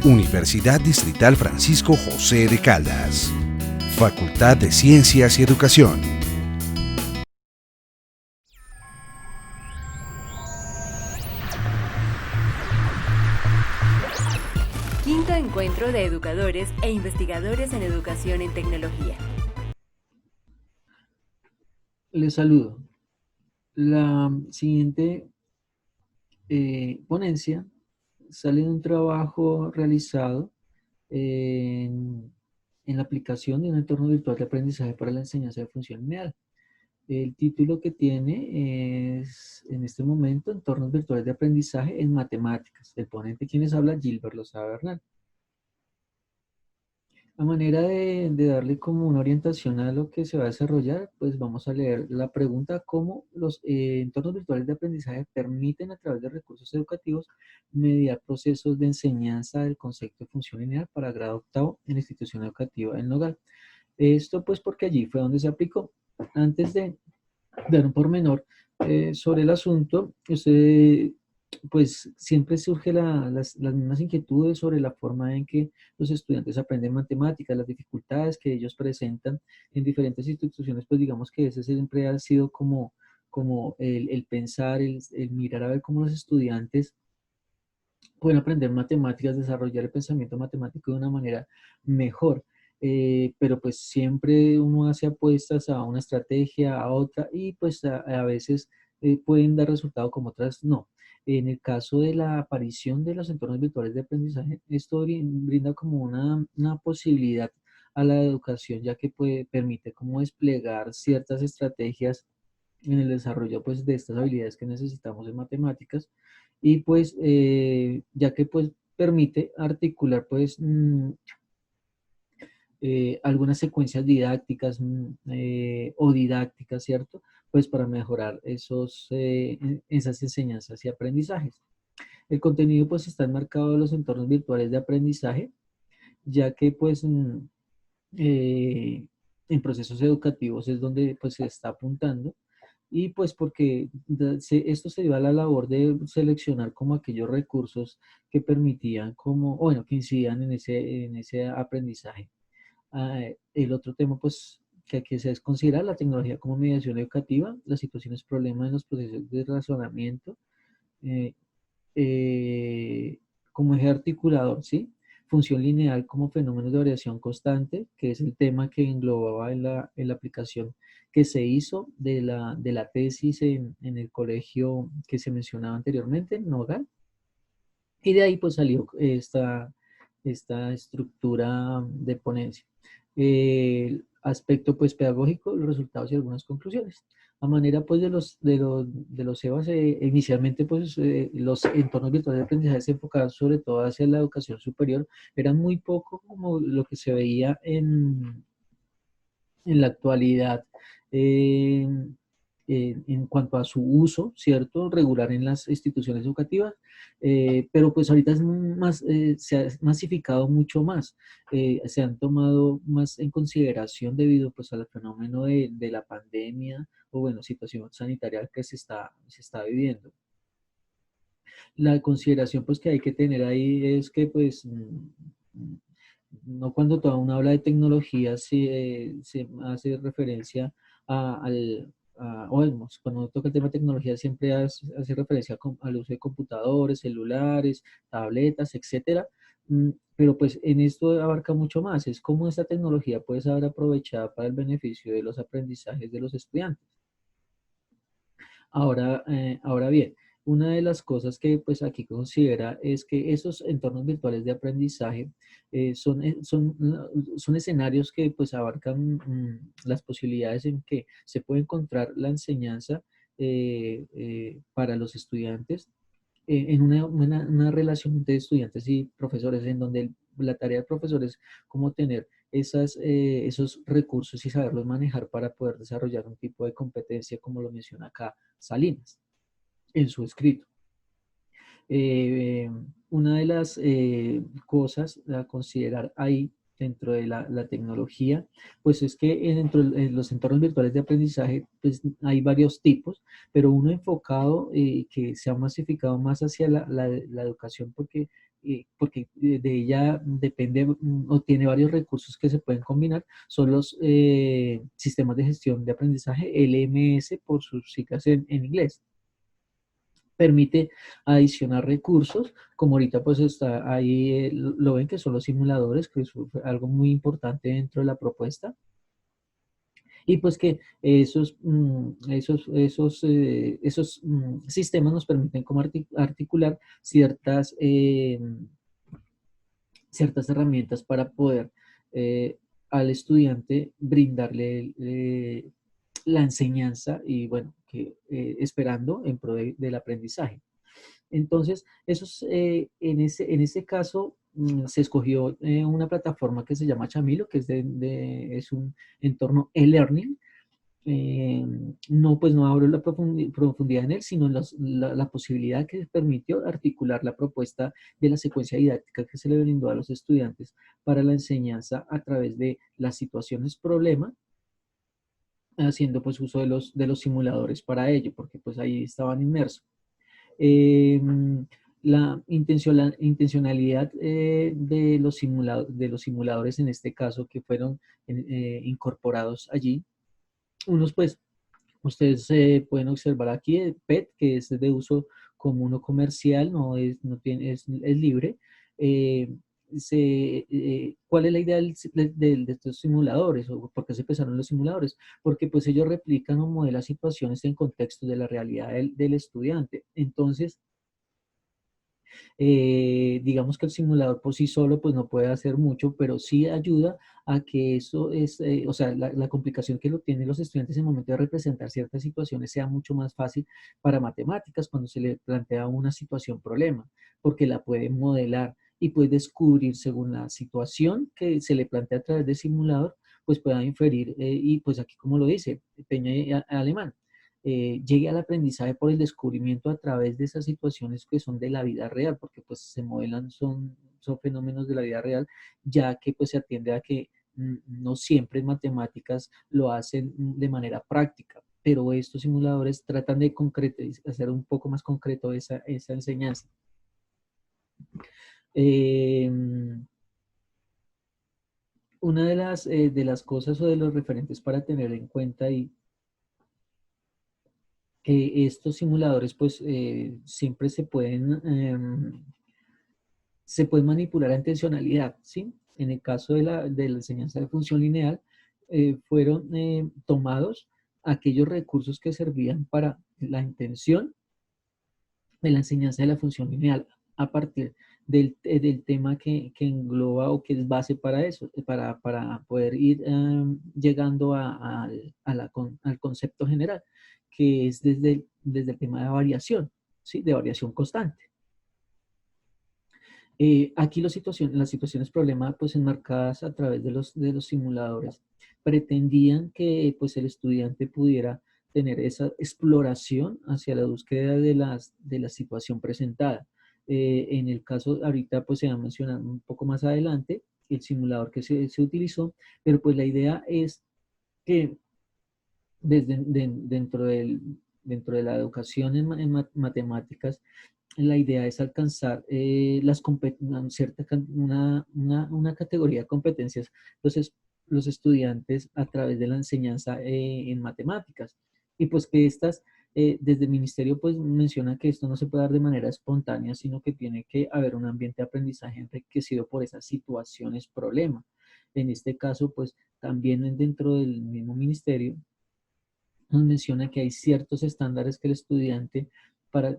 Universidad Distrital Francisco José de Caldas. Facultad de Ciencias y Educación. Quinto encuentro de educadores e investigadores en educación en tecnología. Les saludo. La siguiente ponencia sale de un trabajo realizado en la aplicación de un entorno virtual de aprendizaje para la enseñanza de función lineal. El título que tiene es, en este momento, Entornos virtuales de aprendizaje en matemáticas. El ponente quien les habla, Gilbert Lozada Bernal. A manera de darle como una orientación a lo que se va a desarrollar, pues vamos a leer la pregunta: ¿cómo los entornos virtuales de aprendizaje permiten a través de recursos educativos mediar procesos de enseñanza del concepto de función lineal para grado octavo en la institución educativa en Nogal? Esto pues porque allí fue donde se aplicó. Antes de dar un pormenor sobre el asunto, usted pues siempre surge las mismas inquietudes sobre la forma en que los estudiantes aprenden matemáticas, las dificultades que ellos presentan en diferentes instituciones. Pues digamos que ese siempre ha sido como el pensar, el mirar a ver cómo los estudiantes pueden aprender matemáticas, desarrollar el pensamiento matemático de una manera mejor. Pero pues siempre uno hace apuestas a una estrategia, a otra, y pues a veces pueden dar resultado como otras no. En el caso de la aparición de los entornos virtuales de aprendizaje, esto brinda como una posibilidad a la educación, ya que permite como desplegar ciertas estrategias en el desarrollo pues de estas habilidades que necesitamos en matemáticas, y pues ya que pues permite articular pues algunas secuencias didácticas o didácticas, ¿cierto? Pues para mejorar esas enseñanzas y aprendizajes. El contenido pues está enmarcado en los entornos virtuales de aprendizaje, ya que pues eh, en procesos educativos es donde pues se está apuntando, y pues porque esto se dio a la labor de seleccionar como aquellos recursos que permitían como, o bueno, que incidían en ese aprendizaje. El otro tema pues que aquí se considera la tecnología como mediación educativa, las situaciones problemas en los procesos de razonamiento, eh, eh, como eje articulador, ¿sí? Función lineal como fenómeno de variación constante, que es el tema que englobaba en la aplicación que se hizo de la tesis en el colegio que se mencionaba anteriormente, en Nogal. Y de ahí pues salió esta estructura de ponencia. El aspecto pues pedagógico, los resultados y algunas conclusiones. A manera pues de los EVAs, inicialmente pues los entornos virtuales de aprendizaje se enfocaban sobre todo hacia la educación superior. Era muy poco como lo que se veía en la actualidad eh, en cuanto a su uso, ¿cierto? Regular en las instituciones educativas, pero pues ahorita es más, se ha masificado mucho más, se han tomado más en consideración debido pues al fenómeno de la pandemia o bueno, situación sanitaria que se está viviendo. La consideración pues que hay que tener ahí es que pues no cuando todo uno habla de tecnología se hace referencia o bueno, cuando uno toca el tema de tecnología siempre hace referencia al uso de computadores, celulares, tabletas, etcétera. Pero pues en esto abarca mucho más, es cómo esta tecnología puede ser aprovechada para el beneficio de los aprendizajes de los estudiantes. Ahora bien, una de las cosas que pues aquí considera es que esos entornos virtuales de aprendizaje son escenarios que pues abarcan las posibilidades en que se puede encontrar la enseñanza para los estudiantes en una relación entre estudiantes y profesores, en donde la tarea del profesor es como tener esos recursos y saberlos manejar para poder desarrollar un tipo de competencia, como lo menciona acá Salinas en su escrito. Eh, una de las cosas a considerar ahí dentro de la tecnología, pues es que dentro de los entornos virtuales de aprendizaje, pues hay varios tipos, pero uno enfocado que se ha masificado más hacia la educación, porque porque de ella depende o tiene varios recursos que se pueden combinar, son los sistemas de gestión de aprendizaje, LMS por sus siglas en inglés. Permite adicionar recursos, como ahorita pues está ahí, lo ven que son los simuladores, que es algo muy importante dentro de la propuesta. Y pues que esos sistemas nos permiten como articular ciertas herramientas para poder al estudiante brindarle la enseñanza y bueno, esperando en pro del aprendizaje. Entonces, en ese caso se escogió una plataforma que se llama Chamilo, que es un entorno e-learning. No, pues no abro la profundidad en él, sino la posibilidad que permitió articular la propuesta de la secuencia didáctica que se le brindó a los estudiantes para la enseñanza a través de las situaciones problema, haciendo pues uso de los simuladores para ello, porque pues ahí estaban inmersos. La intencionalidad de los simuladores en este caso que fueron incorporados allí, unos pues ustedes pueden observar aquí el PET, que es de uso común o comercial, no es libre. Eh, ¿Cuál es la idea de estos simuladores? ¿O por qué se empezaron los simuladores? Porque pues ellos replican o modelan situaciones en contexto de la realidad del estudiante. Entonces, digamos que el simulador por sí solo pues no puede hacer mucho, pero sí ayuda a que eso o sea, la complicación que lo tienen los estudiantes en el momento de representar ciertas situaciones sea mucho más fácil para matemáticas cuando se le plantea una situación problema, porque la puede modelar y puede descubrir según la situación que se le plantea a través del simulador, pues pueda inferir, y pues aquí como lo dice Peña Alemán, llegue al aprendizaje por el descubrimiento a través de esas situaciones que son de la vida real, porque pues se modelan, son fenómenos de la vida real, ya que pues se atiende a que no siempre en matemáticas lo hacen de manera práctica, pero estos simuladores tratan de hacer un poco más concreto esa enseñanza. Una de las cosas o de los referentes para tener en cuenta y estos simuladores pues siempre se pueden manipular a intencionalidad, ¿sí? En el caso de la enseñanza de función lineal, fueron tomados aquellos recursos que servían para la intención de la enseñanza de la función lineal a partir del tema que engloba o que es base para eso, para poder ir llegando al concepto general, que es desde el tema de variación, ¿sí? De variación constante. Aquí las situaciones problema, pues enmarcadas a través de los simuladores, pretendían que pues el estudiante pudiera tener esa exploración hacia la búsqueda de la situación presentada. En el caso, ahorita pues se va a mencionar un poco más adelante el simulador que se utilizó, pero pues la idea es que dentro de la educación en matemáticas, la idea es alcanzar una categoría de competencias, entonces los estudiantes a través de la enseñanza en matemáticas. Y pues que desde el ministerio pues menciona que esto no se puede dar de manera espontánea, sino que tiene que haber un ambiente de aprendizaje enriquecido por esas situaciones problema. En este caso pues también dentro del mismo ministerio nos menciona que hay ciertos estándares que el estudiante, para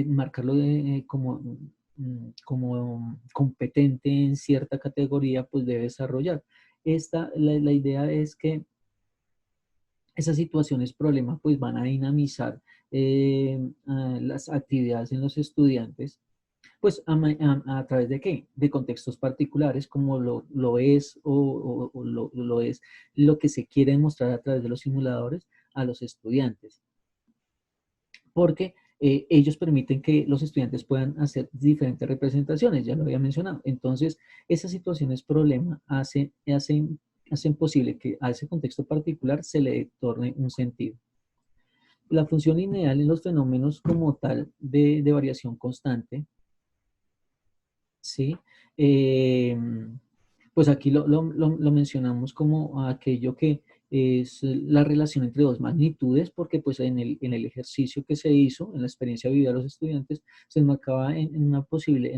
marcarlo como competente en cierta categoría, pues debe desarrollar. La idea es que esas situaciones problema pues van a dinamizar las actividades en los estudiantes, pues a través de qué? De contextos particulares, como lo es o lo es lo que se quiere mostrar a través de los simuladores a los estudiantes. Porque ellos permiten que los estudiantes puedan hacer diferentes representaciones, ya lo había mencionado. Entonces, esas situaciones problema hacen posible que a ese contexto particular se le torne un sentido. La función lineal en los fenómenos como tal de variación constante ¿sí? Eh, pues aquí lo mencionamos como aquello que es la relación entre dos magnitudes, porque pues en el ejercicio que se hizo, en la experiencia vivida de los estudiantes, se enmarcaba en una posible,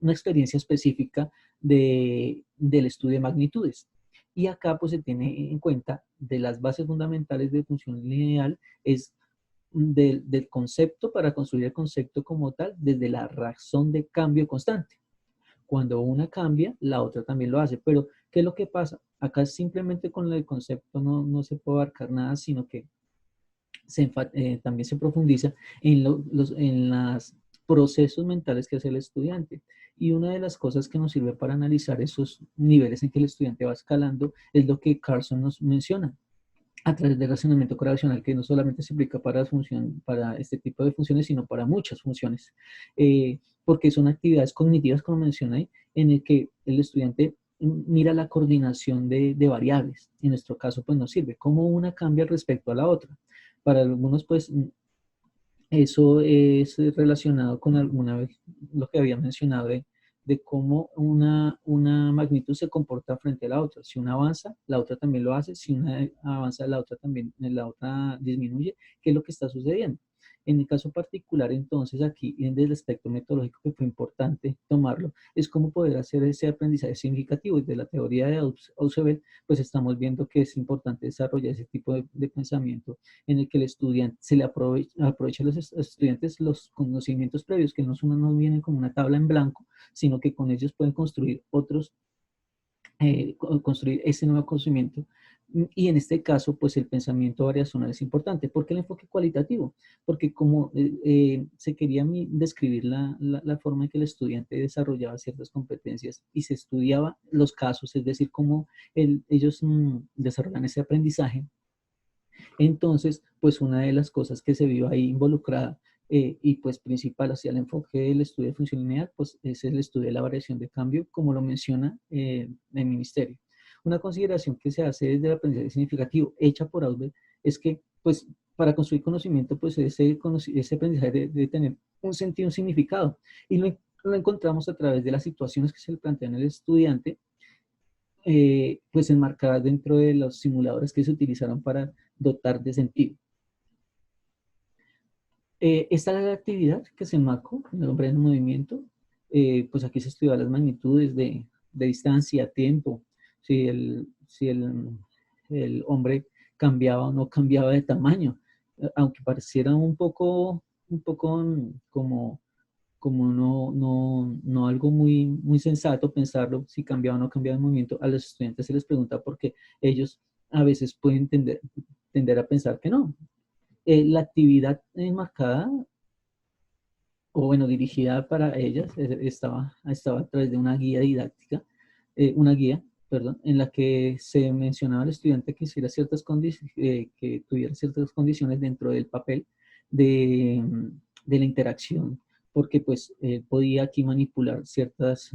una experiencia específica del estudio de magnitudes. Y acá pues se tiene en cuenta de las bases fundamentales de función lineal, es del concepto para construir el concepto como tal, desde la razón de cambio constante. Cuando una cambia, la otra también lo hace. Pero, ¿qué es lo que pasa? Acá simplemente con el concepto no se puede abarcar nada, sino que también se profundiza en los procesos mentales que hace el estudiante. Y una de las cosas que nos sirve para analizar esos niveles en que el estudiante va escalando es lo que Carson nos menciona a través del razonamiento correlacional, que no solamente se aplica para este tipo de funciones, sino para muchas funciones, porque son actividades cognitivas, como menciona ahí, en el que el estudiante mira la coordinación de variables. En nuestro caso, pues nos sirve cómo una cambia respecto a la otra. Para algunos, pues eso es relacionado con alguna vez lo que había mencionado de cómo una magnitud se comporta frente a la otra. Si una avanza, la otra también lo hace. Si una avanza, la otra también, la otra disminuye. ¿Qué es lo que está sucediendo? En el caso particular, entonces, aquí, desde el aspecto metodológico que fue importante tomarlo, es cómo poder hacer ese aprendizaje significativo. Y de la teoría de Ausubel, pues estamos viendo que es importante desarrollar ese tipo de pensamiento en el que el estudiante se le aprovecha a los estudiantes los conocimientos previos, que no vienen como una tabla en blanco, sino que con ellos pueden construir construir ese nuevo conocimiento. Y en este caso, pues el pensamiento variacional es importante. ¿Por qué el enfoque cualitativo? Porque como se quería describir la forma en que el estudiante desarrollaba ciertas competencias y se estudiaba los casos, es decir, cómo ellos desarrollan ese aprendizaje. Entonces, pues una de las cosas que se vio ahí involucrada y pues principal hacia el enfoque del estudio de función lineal, pues es el estudio de la variación de cambio, como lo menciona el ministerio. Una consideración que se hace desde el aprendizaje significativo, hecha por Ausberg, es que pues para construir conocimiento, pues ese aprendizaje debe tener un sentido, un significado. Y lo encontramos a través de las situaciones que se le plantean al estudiante, pues enmarcadas dentro de los simuladores que se utilizaron para dotar de sentido. Esta es la actividad que se enmarcó en el hombre en movimiento. Pues aquí se estudian las magnitudes de distancia, tiempo, si el hombre cambiaba o no cambiaba de tamaño, aunque pareciera un poco como no algo muy sensato pensarlo, si cambiaba o no cambiaba el movimiento. A los estudiantes se les pregunta porque ellos a veces pueden tender a pensar que no. La actividad enmarcada, o bueno, dirigida para ellas, estaba a través de una guía didáctica, una guía, perdón, en la que se mencionaba al estudiante que hiciera que tuviera ciertas condiciones dentro del papel de, de la interacción, porque pues podía aquí manipular ciertas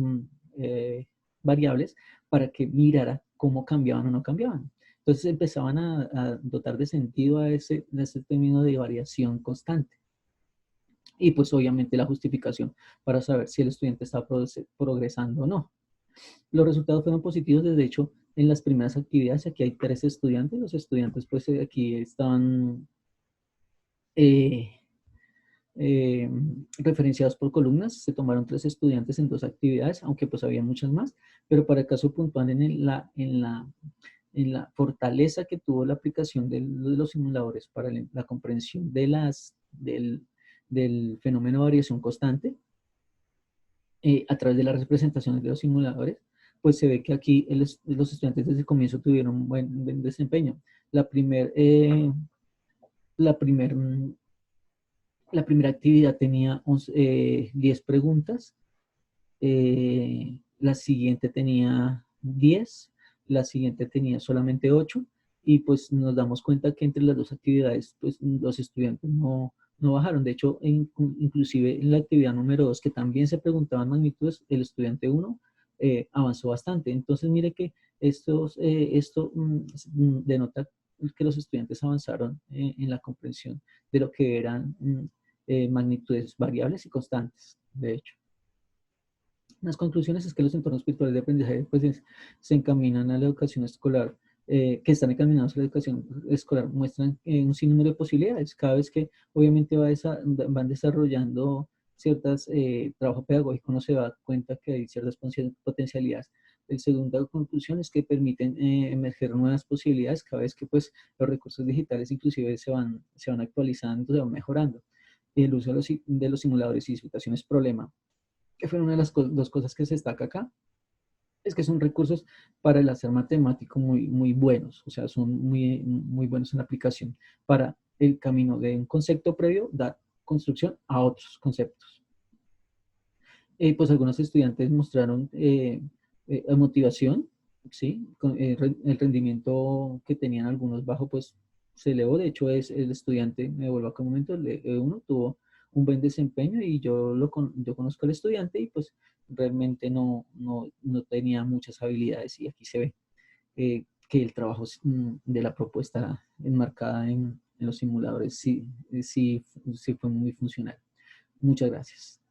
variables para que mirara cómo cambiaban o no cambiaban. Entonces empezaban a dotar de sentido a ese término de variación constante. Y pues obviamente la justificación para saber si el estudiante está progresando o no. Los resultados fueron positivos, de hecho, en las primeras actividades. Aquí hay 3 estudiantes. Los estudiantes pues aquí están eh, eh, referenciados por columnas. Se tomaron 3 estudiantes en 2 actividades, aunque pues había muchas más, pero para el caso puntual en la fortaleza que tuvo la aplicación de los simuladores para la comprensión del fenómeno de variación constante a través de las representaciones de los simuladores, pues se ve que aquí los estudiantes desde el comienzo tuvieron un buen desempeño. La primera la primer, la primera actividad tenía 10 preguntas, la siguiente tenía 10, la siguiente tenía solamente 8, y pues nos damos cuenta que entre las 2 actividades pues los estudiantes no bajaron. De hecho, inclusive en la actividad número 2, que también se preguntaban magnitudes, el estudiante 1 avanzó bastante. Entonces mire que esto denota que los estudiantes avanzaron en la comprensión de lo que eran magnitudes variables y constantes. de hecho. Las conclusiones es que los entornos virtuales de aprendizaje pues, se encaminan a la educación escolar, que están encaminados a la educación escolar, muestran un sinnúmero de posibilidades. Cada vez que obviamente van desarrollando ciertas trabajo pedagógico, uno se da cuenta que hay ciertas potencialidades. La segunda conclusión es que permiten emerger nuevas posibilidades cada vez que pues, los recursos digitales inclusive se van actualizando, se van mejorando. El uso de los simuladores y situaciones problema, que fue una de las dos cosas que se destaca acá, es que son recursos para el hacer matemático muy buenos, o sea, son muy buenos en la aplicación para el camino de un concepto previo, dar construcción a otros conceptos. Pues algunos estudiantes mostraron motivación, ¿sí? El rendimiento que tenían algunos bajo, pues se elevó. De hecho, es el estudiante, me vuelvo a un momento, uno tuvo un buen desempeño y yo conozco al estudiante y pues realmente no tenía muchas habilidades y aquí se ve que el trabajo de la propuesta enmarcada en los simuladores sí fue muy funcional. Muchas gracias.